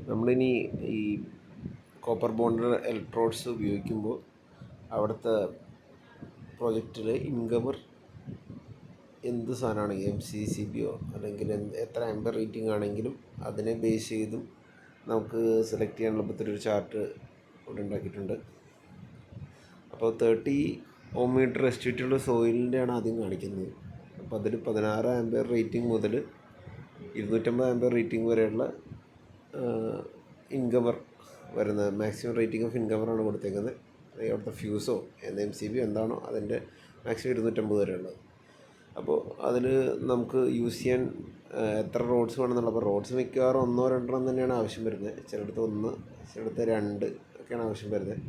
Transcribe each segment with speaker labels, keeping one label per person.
Speaker 1: നമ്മളിനി ഈ copper bonded electrodes ഉപയോഗിക്കുമ്പോൾ അവിടുത്തെ പ്രൊജക്റ്റിൽ ഇൻകമർ എന്ത് സാധനമാണ് MCCBയോ അല്ലെങ്കിൽ എത്ര ആംബർ റേറ്റിംഗ് ആണെങ്കിലും അതിനെ ബേസ് ചെയ്തും നമുക്ക് സെലക്ട് ചെയ്യാൻ എളുപ്പത്തിലൊരു ചാർട്ട് ഇവിടെ ഉണ്ടാക്കിയിട്ടുണ്ട്. അപ്പോൾ 30 Ohm റെസ്ട്രിക്റ്റുള്ള സോയിലിൻ്റെയാണ് ആദ്യം കാണിക്കുന്നത്. അപ്പോൾ അതിൽ 16 ആംബർ റേറ്റിംഗ് മുതൽ 250 ആംബർ റേറ്റിംഗ് വരെയുള്ള ഇൻകമർ വരുന്നത്. മാക്സിമം റേറ്റിംഗ് ഓഫ് ഇൻകമറാണ് കൊടുത്തേക്കുന്നത്. അവിടുത്തെ ഫ്യൂസോ MCB എന്താണോ അതിൻ്റെ മാക്സിമം 250 വരെയുള്ളത്. അപ്പോൾ അതിൽ നമുക്ക് യൂസ് ചെയ്യാൻ എത്ര റോഡ്സ് വേണമെന്നുള്ള. അപ്പോൾ റോഡ്സ് മിക്കവാറും 1-2 തന്നെയാണ് ആവശ്യം വരുന്നത്. ചിലയിടത്ത് 1, ചിലയിടത്ത് 2 ഒക്കെയാണ് ആവശ്യം വരുന്നത്.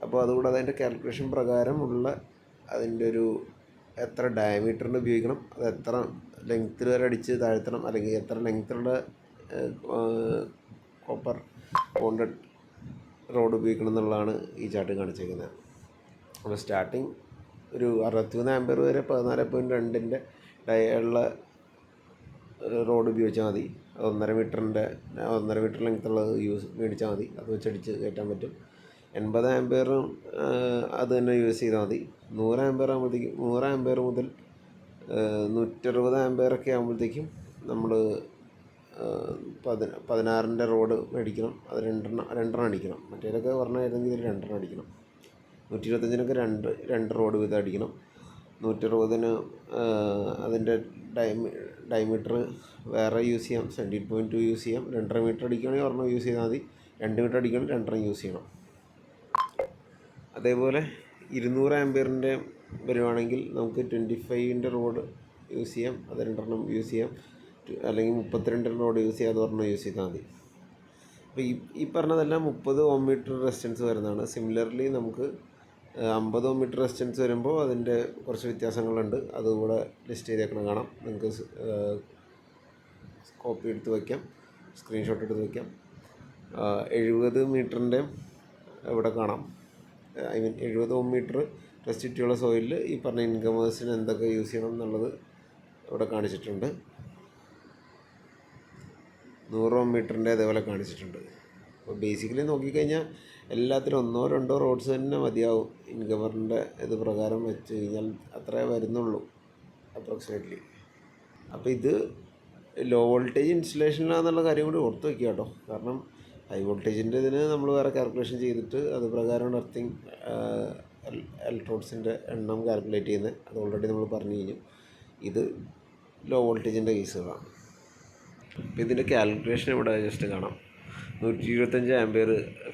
Speaker 1: അപ്പോൾ അതുകൂടാതെ അതിൻ്റെ കാൽക്കുലേഷൻ പ്രകാരമുള്ള അതിൻ്റെ ഒരു എത്ര ഡയമീറ്ററിന് ഉപയോഗിക്കണം, അത് എത്ര ലെങ്ത്തിൽ വരെ അടിച്ച് താഴ്ത്തണം, അല്ലെങ്കിൽ എത്ര ലെങ്ത്തിലുള്ള കോപ്പർ ബോണ്ടഡ് റോഡ് ഉപയോഗിക്കണം എന്നുള്ളതാണ് ഈ ചാർട്ട് കാണിച്ചേക്കുന്നത്. അപ്പോൾ സ്റ്റാർട്ടിങ് ഒരു 63 ആംബർ വരെ 14.2 ഉള്ള റോഡ് ഉപയോഗിച്ചാൽ മതി. 1.5 മീറ്റർ ലെങ്ത്തുള്ള മേടിച്ചാൽ മതി. അത് വെച്ചടിച്ച് കയറ്റാൻ പറ്റും. 80 ആംബറും അത് തന്നെ യൂസ് ചെയ്താൽ മതി. 100 ആംബർ ആകുമ്പോഴത്തേക്കും 100 ആംബർ മുതൽ 160 ആംബറൊക്കെ ആകുമ്പോഴത്തേക്കും നമ്മൾ 16 റോഡ് മേടിക്കണം. അത് രണ്ടെണ്ണം അടിക്കണം. മറ്റേതൊക്കെ പറഞ്ഞാൽ ഏതെങ്കിലും ഇതിൽ 2 അടിക്കണം. 125-നൊക്കെ 2 റോഡ് വീതം അടിക്കണം. 160-ന് അതിൻ്റെ ഡയമീറ്റർ വേറെ യൂസ് ചെയ്യാം. 17.2 യൂസ് ചെയ്യാം. 2.5 മീറ്റർ അടിക്കുകയാണെങ്കിൽ 1 യൂസ് ചെയ്താൽ മതി. 2 മീറ്റർ അടിക്കുകയാണെങ്കിൽ 2 യൂസ് ചെയ്യണം. അതേപോലെ 200 ആംബിയറിൻ്റെ വരുവാണെങ്കിൽ നമുക്ക് 25-ൻ്റെ റോഡ് യൂസ് ചെയ്യാം. അത് 2 യൂസ് ചെയ്യാം. അല്ലെങ്കിൽ 32 റോഡ് യൂസ് ചെയ്യാം. അത് 1 യൂസ് ചെയ്താൽ മതി. അപ്പോൾ ഈ പറഞ്ഞതെല്ലാം 30 Ohm റെസിസ്റ്റൻസ് വരുന്നതാണ്. സിമിലർലി നമുക്ക് 50 Ohm റെസിസ്റ്റൻസ് വരുമ്പോൾ അതിൻ്റെ കുറച്ച് വ്യത്യാസങ്ങളുണ്ട്. അതുകൂടെ ലിസ്റ്റ് ചെയ്തേക്കണം കാണാം. നിങ്ങൾക്ക് കോപ്പി എടുത്ത് വയ്ക്കാം, സ്ക്രീൻഷോട്ട് എടുത്ത് വയ്ക്കാം. 70 മീറ്ററിൻ്റെ ഇവിടെ കാണാം. 70 Ohm റെസ്ട്രിക്റ്റുള്ള സോയിലിൽ ഈ പറഞ്ഞ ഇൻകമേഴ്സിന് എന്തൊക്കെ യൂസ് ചെയ്യണം എന്നുള്ളത് ഇവിടെ കാണിച്ചിട്ടുണ്ട്. 100 Ohm അതേപോലെ കാണിച്ചിട്ടുണ്ട്. അപ്പോൾ ബേസിക്കലി നോക്കിക്കഴിഞ്ഞാൽ എല്ലാത്തിനും 1-2 റോഡ്സ് തന്നെ മതിയാവും. ഇൻകമറിൻ്റെ ഇത് പ്രകാരം വെച്ച് കഴിഞ്ഞാൽ അത്രേ വരുന്നുള്ളൂ അപ്രോക്സിമേറ്റ്ലി. അപ്പോൾ ഇത് ലോ വോൾട്ടേജ് ഇൻസ്റ്റലേഷനിലാണെന്നുള്ള കാര്യം കൂടി ഓർത്ത് വയ്ക്കുക കേട്ടോ. കാരണം ഹൈ വോൾട്ടേജിൻ്റെ ഇതിന് നമ്മൾ വേറെ കാൽക്കുലേഷൻ ചെയ്തിട്ട് അത് പ്രകാരമാണ് എർത്തിങ് ഇലക്ട്രോഡ്സിൻ്റെ എണ്ണം കാൽക്കുലേറ്റ് ചെയ്യുന്നത്. അത് ഓൾറെഡി നമ്മൾ പറഞ്ഞു കഴിഞ്ഞു. ഇത് ലോ വോൾട്ടേജിൻ്റെ കേസുകളാണ്. അപ്പോൾ ഇതിൻ്റെ കാൽക്കുലേഷൻ ഇവിടെ ജസ്റ്റ് കാണാം. 125 ആംബിയർ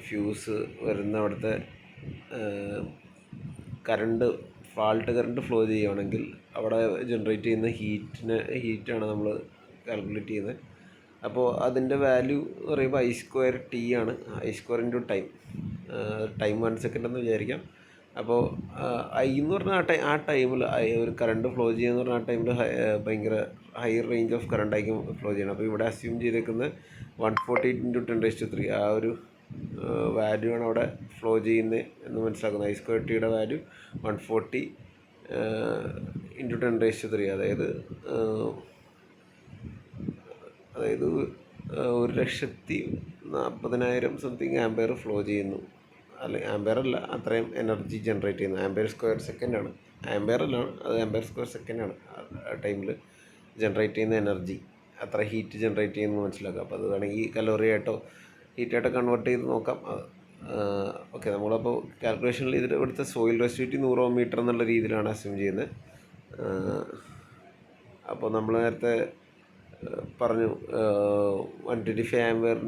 Speaker 1: ഫ്യൂസ് വരുന്ന അവിടുത്തെ ഫാൾട്ട് കറണ്ട് ഫ്ലോ ചെയ്യുകയാണെങ്കിൽ അവിടെ ജനറേറ്റ് ചെയ്യുന്ന ഹീറ്റാണ് നമ്മൾ കാൽക്കുലേറ്റ് ചെയ്യുന്നത്. അപ്പോൾ അതിൻ്റെ വാല്യൂ എന്ന് പറയുമ്പോൾ I²T ആണ്. I² ടൈം 1 സെക്കൻഡ് എന്ന് വിചാരിക്കാം. അപ്പോൾ I എന്ന് പറഞ്ഞാൽ ആ ടൈമിൽ ഒരു കറണ്ട് ഫ്ലോ ചെയ്യുക പറഞ്ഞാൽ ആ ടൈമിൽ ഭയങ്കര ഹൈ റേഞ്ച് ഓഫ് കറണ്ട് ആയിരിക്കും ഫ്ലോ ചെയ്യണം. അപ്പോൾ ഇവിടെ അസ്യൂം ചെയ്തേക്കുന്നത് 140 × 10⁻³ ആ ഒരു വാല്യൂ ആണ് അവിടെ ഫ്ലോ ചെയ്യുന്നത് എന്ന് മനസ്സിലാക്കുന്നത്. I²Tയുടെ വാല്യൂ 140 × 10⁻³. അതായത് 1,40,000 സംതിങ് ആംബെയർ ഫ്ലോ ചെയ്യുന്നു. അല്ലെങ്കിൽ ആംബെയർ അല്ല, അത്രയും എനർജി ജനറേറ്റ് ചെയ്യുന്നു. ആംബെയർ² സെക്കൻഡാണ്. ആംബെയർ അല്ല, അത് ആംബെയർ² സെക്കൻഡാണ് ആ ടൈമിൽ ജനറേറ്റ് ചെയ്യുന്ന എനർജി. അത്ര ഹീറ്റ് ജനറേറ്റ് ചെയ്യുന്നത് മനസ്സിലാക്കുക. അപ്പോൾ അത് വേണമെങ്കിൽ കലോറി ആയിട്ടോ ഹീറ്റായിട്ടോ കൺവേർട്ട് ചെയ്ത് നോക്കാം. ഓക്കെ, നമ്മളപ്പോൾ കാൽക്കുലേഷനിൽ ഇതിൽ ഇവിടുത്തെ സോയിൽ റെസിഡിറ്റി 100 Ohm എന്നുള്ള രീതിയിലാണ് അസ്യൂം ചെയ്യുന്നത്. അപ്പോൾ നമ്മൾ നേരത്തെ പറഞ്ഞു 125 ആംബിയർ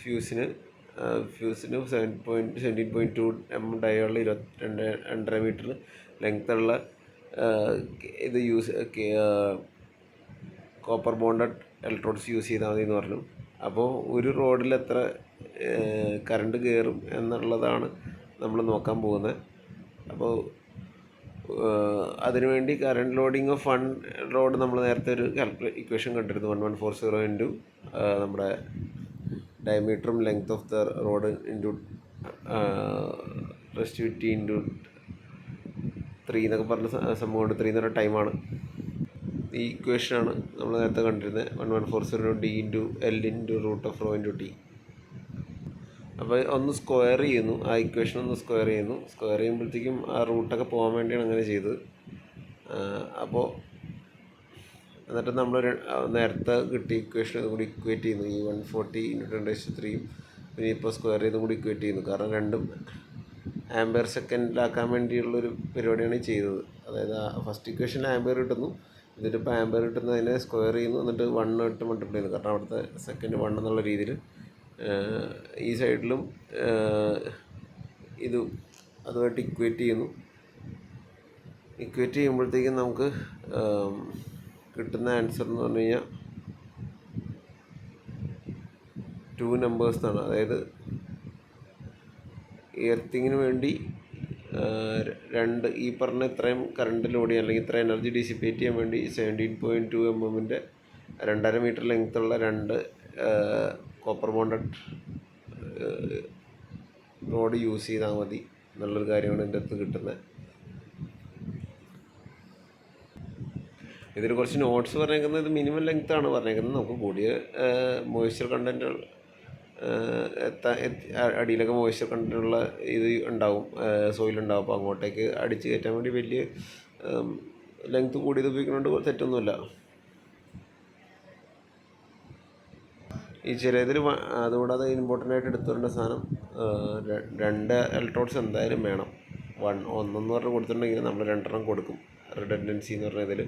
Speaker 1: ഫ്യൂസിന് 17.2 mm ഡയോഡിൽ 2.5 മീറ്റർ ലെങ്ത്തുള്ള ഇത് കോപ്പർ ബോണ്ടഡ് ഇലക്ട്രോഡ്സ് യൂസ് ചെയ്താൽ മതി എന്ന് പറഞ്ഞു. അപ്പോൾ ഒരു റോഡിൽ എത്ര കറണ്ട് കയറും എന്നുള്ളതാണ് നമ്മൾ നോക്കാൻ പോകുന്നത്. അപ്പോൾ അതിനുവേണ്ടി കറണ്ട് ലോഡിങ് ഓഫ് 1 റോഡ് നമ്മൾ നേരത്തെ ഒരു ഇക്വേഷൻ കണ്ടിരുന്നു. 1140 നമ്മുടെ ഡയമീറ്ററും length of the rod into resistivity into 3 എന്നൊക്കെ പറഞ്ഞ സംഭവമുണ്ട്. 3 എന്ന് പറഞ്ഞ ടൈമാണ്. ഈ ഇക്വേഷനാണ് നമ്മൾ നേരത്തെ കണ്ടിരുന്നത്. 1140 D × L × √ρ × T. അപ്പോൾ ഒന്ന് സ്ക്വയർ ചെയ്യുന്നു, ആ ഇക്വേഷൻ ഒന്ന് സ്ക്വയർ ചെയ്യുന്നു. സ്ക്വയർ ചെയ്യുമ്പോഴത്തേക്കും ആ റൂട്ടൊക്കെ പോകാൻ വേണ്ടിയാണ് അങ്ങനെ ചെയ്തത്. അപ്പോൾ എന്നിട്ട് നമ്മൾ നേരത്തെ കിട്ടിയ ഇക്വേഷൻ കൂടി ഇക്വേറ്റ് ചെയ്യുന്നു. ഈ 140 × 10⁻³ പിന്നെ ഇപ്പോൾ സ്ക്വയർ ചെയ്തും കൂടി ഇക്വേറ്റ് ചെയ്യുന്നു. കാരണം രണ്ടും ആംബിയർ സെക്കൻഡിലാക്കാൻ വേണ്ടിയുള്ളൊരു പരിപാടിയാണ് ചെയ്തത്. അതായത് ഫസ്റ്റ് ഇക്വേഷനിൽ ആംബിയർ കിട്ടുന്നു, ഇതിലിപ്പോൾ ആംബിയർ കിട്ടുന്നതിനെ സ്ക്വയർ ചെയ്യുന്നു, എന്നിട്ട് 1 ഇട്ട് മൾട്ടിപ്ലൈ ചെയ്യുന്നു. കാരണം അവിടുത്തെ സെക്കൻഡ് 1 എന്നുള്ള രീതിയിൽ ഈ സൈഡിലും ഇത് അതുമായിട്ട് ഇക്വേറ്റ് ചെയ്യുന്നു. ഇക്വേറ്റ് ചെയ്യുമ്പോഴത്തേക്കും നമുക്ക് കിട്ടുന്ന ആൻസർ എന്ന് പറഞ്ഞു കഴിഞ്ഞാൽ 2 നമ്പേഴ്സ് എന്നാണ്. അതായത് എർത്തിങ്ങിന് വേണ്ടി ഈ പറഞ്ഞ ഇത്രയും കറണ്ട് ലോഡ് ചെയ്യാൻ അല്ലെങ്കിൽ ഇത്ര എനർജി ഡിസിപ്പേറ്റ് ചെയ്യാൻ വേണ്ടി 17.2 mm 2.5 മീറ്റർ ലെങ്ത്തുള്ള 2 കോപ്പർ ബോണ്ടഡ് റോഡ് യൂസ് ചെയ്താൽ മതി എന്നുള്ളൊരു കാര്യമാണ് ഇതിൻ്റെ അടുത്ത് കിട്ടുന്നത്. ഇതിൽ കുറച്ച് നോട്ട്സ് പറഞ്ഞേക്കുന്നത് ഇത് മിനിമം ലെങ്ത്താണ് പറഞ്ഞേക്കുന്നത്. നമുക്ക് കൂടിയ മോയ്സ്ചർ കണ്ടൻറ്റ് അടിയിലൊക്കെ മോയ്സ്ചർ കണ്ടൻറ്റുള്ള ഇത് ഉണ്ടാവും, സോയിലുണ്ടാവും. അപ്പോൾ അങ്ങോട്ടേക്ക് അടിച്ച് കയറ്റാൻ വേണ്ടി വലിയ ലെങ്ത്ത് കൂടിയത് ഉപയോഗിക്കുന്നതുകൊണ്ട് തെറ്റൊന്നുമില്ല. ഈ ചിലതിൽ അതുകൂടാതെ ഇമ്പോർട്ടൻ്റ് ആയിട്ട് എടുത്തു വരേണ്ട സാധനം 2 ഇലക്ട്രോഡ്സ് എന്തായാലും വേണം. ഒന്നെന്ന് പറഞ്ഞ് കൊടുത്തിട്ടുണ്ടെങ്കിൽ നമ്മൾ 2 കൊടുക്കും, റിഡൻഡൻസി എന്ന് പറഞ്ഞ ഇതിൽ.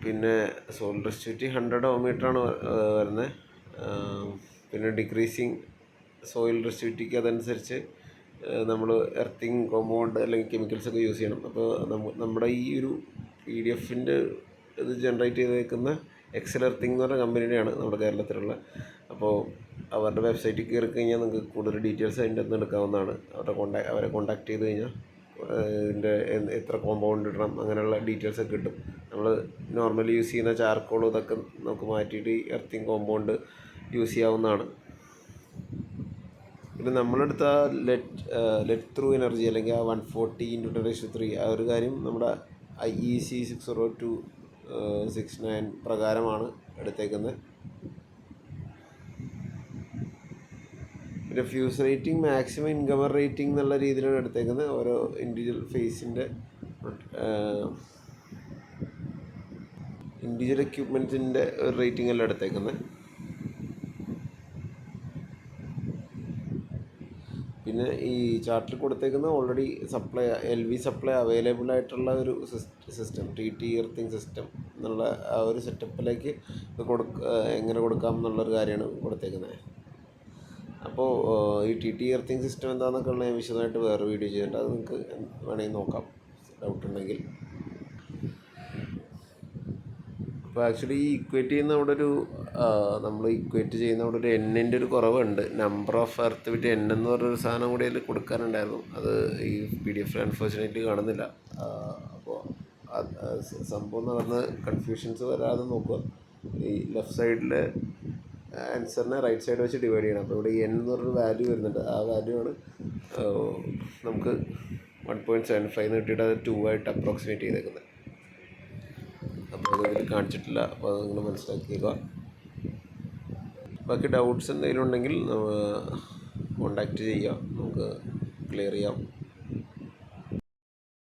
Speaker 1: പിന്നെ സോയിൽ റെസിസ്റ്റിവിറ്റി 100 ഓം വരുന്നത്. പിന്നെ ഡിക്രീസിങ് സോയിൽ റെസിസ്റ്റിവിറ്റിക്ക് അതനുസരിച്ച് നമ്മൾ എർത്തിങ് കോമ്പൗണ്ട് അല്ലെങ്കിൽ കെമിക്കൽസൊക്കെ യൂസ് ചെയ്യണം. അപ്പോൾ നമ്മുടെ ഈ ഒരു PDF-ൻ്റെ ഇത് ജനറേറ്റ് ചെയ്തേക്കുന്ന എക്സൽ എർത്തിങ് എന്ന് പറഞ്ഞ കമ്പനിയുടെയാണ് നമ്മുടെ കേരളത്തിലുള്ള. അപ്പോൾ അവരുടെ വെബ്സൈറ്റിൽ കയറി കഴിഞ്ഞാൽ നിങ്ങൾക്ക് കൂടുതൽ ഡീറ്റെയിൽസ് അതിൻ്റെ അകത്ത് എടുക്കാവുന്നതാണ്. അവരെ കോൺടാക്ട് ചെയ്ത് കഴിഞ്ഞാൽ ഇതിൻ്റെ എത്ര കോമ്പൗണ്ട് ഇടണം അങ്ങനെയുള്ള ഡീറ്റെയിൽസൊക്കെ കിട്ടും. നമ്മൾ നോർമലി യൂസ് ചെയ്യുന്ന ചാർക്കോൾ ഇതൊക്കെ നമുക്ക് മാറ്റിയിട്ട് ഈ എർത്തിങ് കോമ്പൗണ്ട് യൂസ് ചെയ്യാവുന്നതാണ്. പിന്നെ നമ്മളെടുത്ത ലെറ്റ് ത്രൂ എനർജി അല്ലെങ്കിൽ ആ 140 × 10⁻³ ആ ഒരു കാര്യം നമ്മുടെ IEC 60269 പ്രകാരമാണ് എടുത്തേക്കുന്നത്. പിന്നെ ഫ്യൂസ് റേറ്റിംഗ് മാക്സിമം ഇൻകമർ റേറ്റിംഗ് എന്നുള്ള രീതിയിലാണ് എടുത്തേക്കുന്നത്. ഓരോ ഇൻഡിവിജ്വൽ ഫേസിൻ്റെ ഇൻഡിവിജ്വൽ എക്യുപ്മെൻറ്റിൻ്റെ ഒരു റേറ്റിംഗ് അല്ല എടുത്തേക്കുന്നത്. പിന്നെ ഈ ചാർട്ടിൽ കൊടുത്തേക്കുന്ന ഓൾറെഡി LV സപ്ലൈ അവൈലബിൾ ആയിട്ടുള്ള ഒരു സിസ്റ്റം, TT എർത്തിങ് സിസ്റ്റം എന്നുള്ള ആ ഒരു സെറ്റപ്പിലേക്ക് എങ്ങനെ കൊടുക്കാം എന്നുള്ളൊരു കാര്യമാണ് കൊടുത്തേക്കുന്നത്. അപ്പോൾ ഈ TT എർത്തിങ് സിസ്റ്റം എന്താണെന്നൊക്കെ ഉള്ള ഞാൻ വിശദമായിട്ട് വേറെ വീഡിയോ ചെയ്തിട്ടുണ്ട്, അത് നിങ്ങൾക്ക് വേണമെങ്കിൽ നോക്കാം ഡൗട്ട് ഉണ്ടെങ്കിൽ. അപ്പോൾ ആക്ച്വലി ഈ ഇക്വേറ്റ് ചെയ്യുന്ന അവിടെ നമ്മൾ ഇക്വേറ്റ് ചെയ്യുന്ന അവിടെ ഒരു N-ൻ്റെ ഒരു കുറവുണ്ട്. Number of earth with N എന്ന് പറഞ്ഞൊരു സാധനം കൂടി അതിൽ കൊടുക്കാനുണ്ടായിരുന്നു. അത് ഈ PDF അൺഫോർച്ചുനേറ്റ്ലി കാണുന്നില്ല. അപ്പോൾ സംഭവം നടന്ന് കൺഫ്യൂഷൻസ് വരാതെ നോക്കുക. ഈ ലെഫ്റ്റ് സൈഡിലെ ആൻസറിനെ റൈറ്റ് സൈഡ് വെച്ച് ഡിവൈഡ് ചെയ്യണം. അപ്പോൾ ഇവിടെ N എന്ന് പറഞ്ഞൊരു വാല്യൂ വരുന്നുണ്ട്. ആ വാല്യൂ ആണ് നമുക്ക് 1.75 കിട്ടിയിട്ട് അത് 2 ആയിട്ട് അപ്രോക്സിമേറ്റ് ചെയ്തേക്കുന്നത്. അപ്പോൾ അതിൽ കാണിച്ചിട്ടില്ല, അപ്പോൾ അത് നിങ്ങൾ മനസ്സിലാക്കിയേക്കുക. ബാക്കി ഡൗട്ട്സ് എന്തെങ്കിലും ഉണ്ടെങ്കിൽ കോണ്ടാക്റ്റ് ചെയ്യുക, നമുക്ക് ക്ലിയർ ചെയ്യാം.